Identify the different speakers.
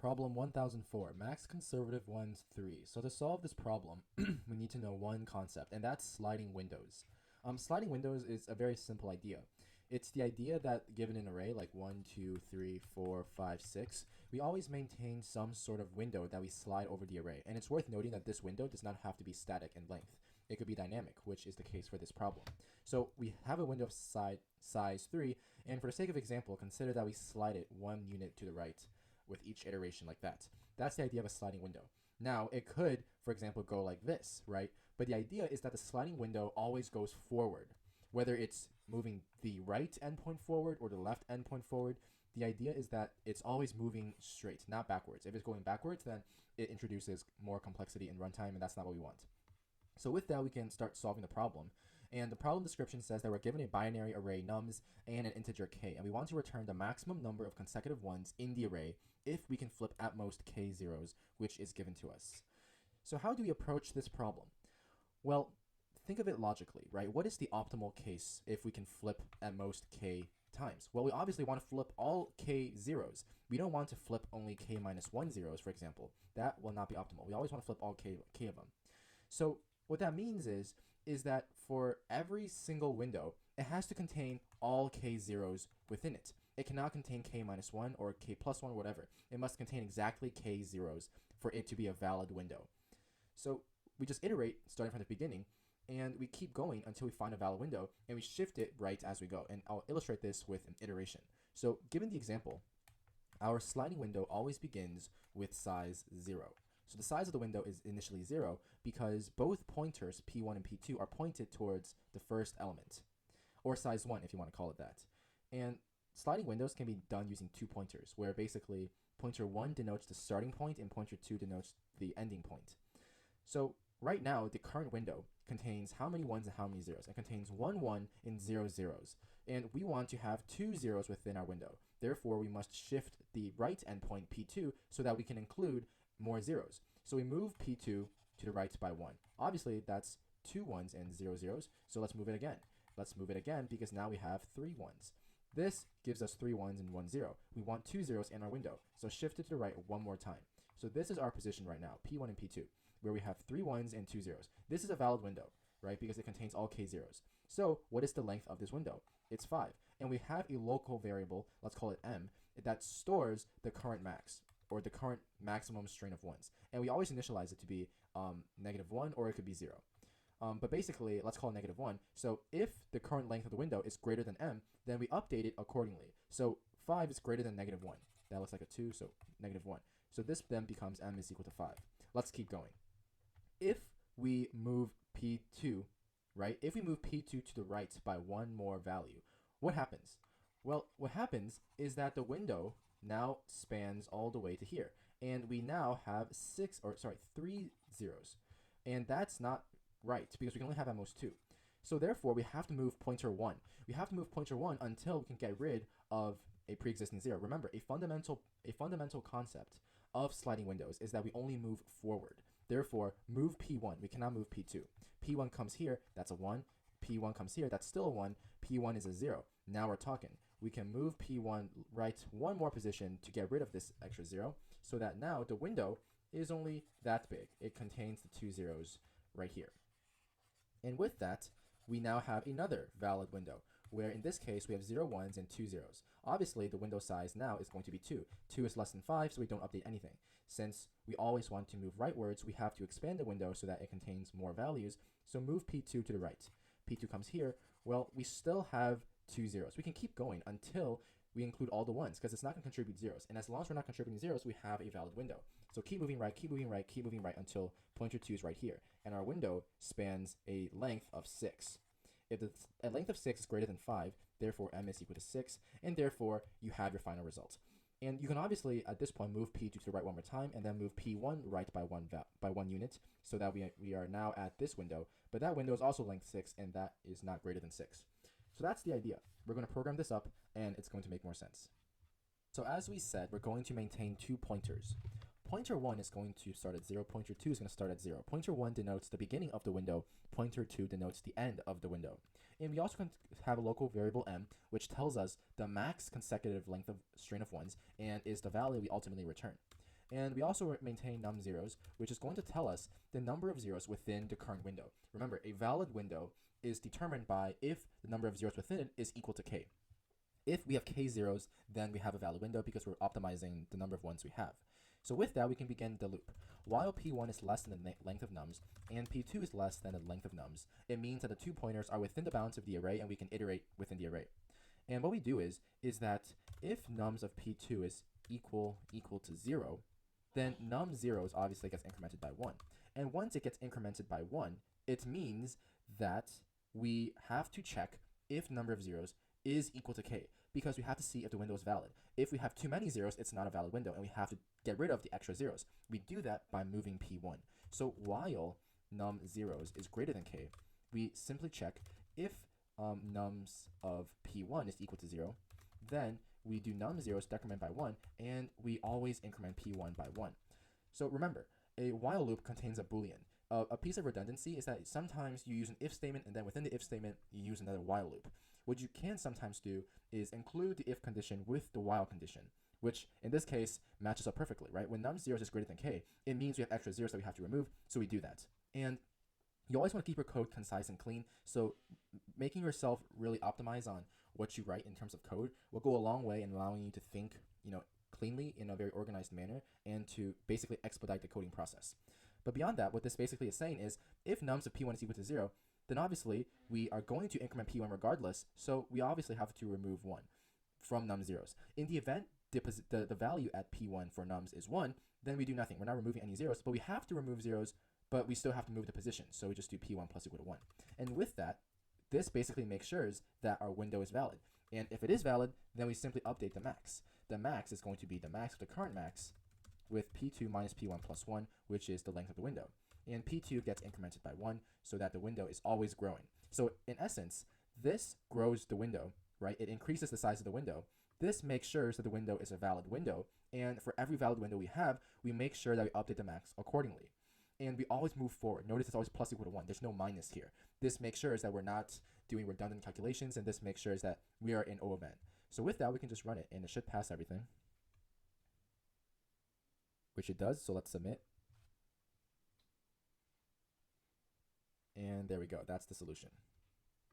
Speaker 1: Problem 1004, max conservative ones 3. So to solve this problem, we need to know one concept, and that's sliding windows. Sliding windows is a very simple idea. It's the idea that given an array like 1, 2, 3, 4, 5, 6, we always maintain some sort of window that we slide over the array. And it's worth noting that this window does not have to be static in length. It could be dynamic, which is the case for this problem. So we have a window of size 3, and for the sake of example, consider that we slide it 1 unit to the right with each iteration like that. That's the idea of a sliding window. Now, it could, for example, go like this, right? But the idea is that the sliding window always goes forward. Whether it's moving the right endpoint forward or the left endpoint forward, the idea is that it's always moving straight, not backwards. If it's going backwards, then it introduces more complexity in runtime, and that's not what we want. So with that, we can start solving the problem. And the problem description says that we're given a binary array nums and an integer k, and we want to return the maximum number of consecutive ones in the array if we can flip at most k zeros, which is given to us. So how do we approach this problem? Well, think of it logically, right? What is the optimal case if we can flip at most k times? Well, we obviously want to flip all k zeros. We don't want to flip only k minus 1 zeros, for example. That will not be optimal. We always want to flip all k of them. So what that means is that for every single window, it has to contain all k zeros within it. It cannot contain k minus 1 or k plus 1 or whatever. It must contain exactly k zeros for it to be a valid window. So we just iterate starting from the beginning, and we keep going until we find a valid window, and we shift it right as we go. And I'll illustrate this with an iteration. So given the example, our sliding window always begins with size 0. So the size of the window is initially 0 because both pointers, P1 and P2, are pointed towards the first element, or size 1 if you want to call it that. And sliding windows can be done using 2 pointers, where basically pointer 1 denotes the starting point and pointer 2 denotes the ending point. So right now, the current window contains how many 1s and how many 0s? It contains 1 1 and 0 0s. And we want to have 2 zeros within our window. Therefore, we must shift the right endpoint P2 so that we can include more zeros. So we move P2 to the right by 1. Obviously, that's 2 1s and 0 0s. So let's move it again. Let's move it again because now we have 3 1s. This gives us 3 1s and 1 0. We want 2 zeros in our window. So shift it to the right one more time. So this is our position right now, P1 and P2, where we have 3 1s and 2 zeros. This is a valid window, right? Because it contains all k zeros. So what is the length of this window? It's 5. And we have a local variable, let's call it m, that stores the current max, or the current maximum string of 1s. And we always initialize it to be -1, or it could be 0. But basically, let's call it -1. So if the current length of the window is greater than m, then we update it accordingly. So 5 is greater than -1. That looks like a 2, so -1. So this then becomes m is equal to 5. Let's keep going. If we move P2, right? If we move P2 to the right by 1 more value, what happens? Well, what happens is that the window now spans all the way to here, and we now have 3 zeros, and that's not right because we can only have at most 2. So therefore, we have to move pointer 1. We have to move pointer 1 until we can get rid of a pre-existing 0. Remember, a fundamental concept of sliding windows is that we only move forward. Therefore, move P1. We cannot move P2. P1 comes here, that's a 1. P1 comes here, that's still a 1. P1 is a 0. Now we're talking. We can move P1 right one more position to get rid of this extra 0, so that now the window is only that big. It contains the 2 zeros right here. And with that, we now have another valid window, where in this case, we have 0 1s and 2 zeros. Obviously, the window size now is going to be 2. 2 is less than 5, so we don't update anything. Since we always want to move rightwards, we have to expand the window so that it contains more values. So move P2 to the right. P2 comes here. Well, we still have 2 zeros. We can keep going until we include all the 1s because it's not going to contribute zeros. And as long as we're not contributing zeros, we have a valid window. So keep moving right, keep moving right, keep moving right until pointer 2 is right here. And our window spans a length of 6. If a length of 6 is greater than 5, therefore m is equal to 6, and therefore you have your final result. And you can obviously, at this point, move P2 to the right one more time, and then move P1 right by one unit, so that we are now at this window. But that window is also length 6, and that is not greater than 6. So that's the idea. We're going to program this up, and it's going to make more sense. So as we said, we're going to maintain 2 pointers. Pointer 1 is going to start at 0. Pointer 2 is going to start at 0. Pointer 1 denotes the beginning of the window. Pointer 2 denotes the end of the window. And we also can have a local variable m, which tells us the max consecutive length of string of 1s and is the value we ultimately return. And we also maintain num zeros, which is going to tell us the number of zeros within the current window. Remember, a valid window is determined by if the number of zeros within it is equal to k. If we have k zeros, then we have a valid window because we're optimizing the number of ones we have. So with that, we can begin the loop. While p1 is less than the length of nums and p2 is less than the length of nums, it means that the 2 pointers are within the bounds of the array and we can iterate within the array. And what we do is that if nums of p2 is equal to 0, then num zeros obviously gets incremented by 1. And once it gets incremented by 1, it means that we have to check if number of zeros is equal to k, because we have to see if the window is valid. If we have too many zeros, it's not a valid window, and we have to get rid of the extra zeros. We do that by moving p1. So while num zeros is greater than k, we simply check if nums of p1 is equal to 0, then we do num zeros decrement by 1, and we always increment p1 by 1. So remember, a while loop contains a boolean. A piece of redundancy is that sometimes you use an if statement, and then within the if statement, you use another while loop. What you can sometimes do is include the if condition with the while condition, which in this case matches up perfectly, right? When num zeros is greater than k, it means we have extra zeros that we have to remove, so we do that. And you always want to keep your code concise and clean, so making yourself really optimize on what you write in terms of code will go a long way in allowing you to think, cleanly in a very organized manner and to basically expedite the coding process. But beyond that, what this basically is saying is if nums of p1 is equal to 0, then obviously we are going to increment p1 regardless, so we obviously have to remove 1 from num zeros. In the event the value at p1 for nums is 1, then we do nothing. We're not removing any zeros, but we have to remove zeros, but we still have to move the position, so we just do p1 plus equal to 1. And with that, this basically makes sure that our window is valid. And if it is valid, then we simply update the max. The max is going to be the max of the current max with p2 minus p1 plus 1, which is the length of the window. And p2 gets incremented by 1 so that the window is always growing. So in essence, this grows the window, right? It increases the size of the window. This makes sure that the window is a valid window. And for every valid window we have, we make sure that we update the max accordingly. And we always move forward. Notice it's always plus equal to 1. There's no minus here. This makes sure that we're not doing redundant calculations, and this makes sure that we are in O of n. So with that, we can just run it, and it should pass everything, which it does. So let's submit. And there we go. That's the solution.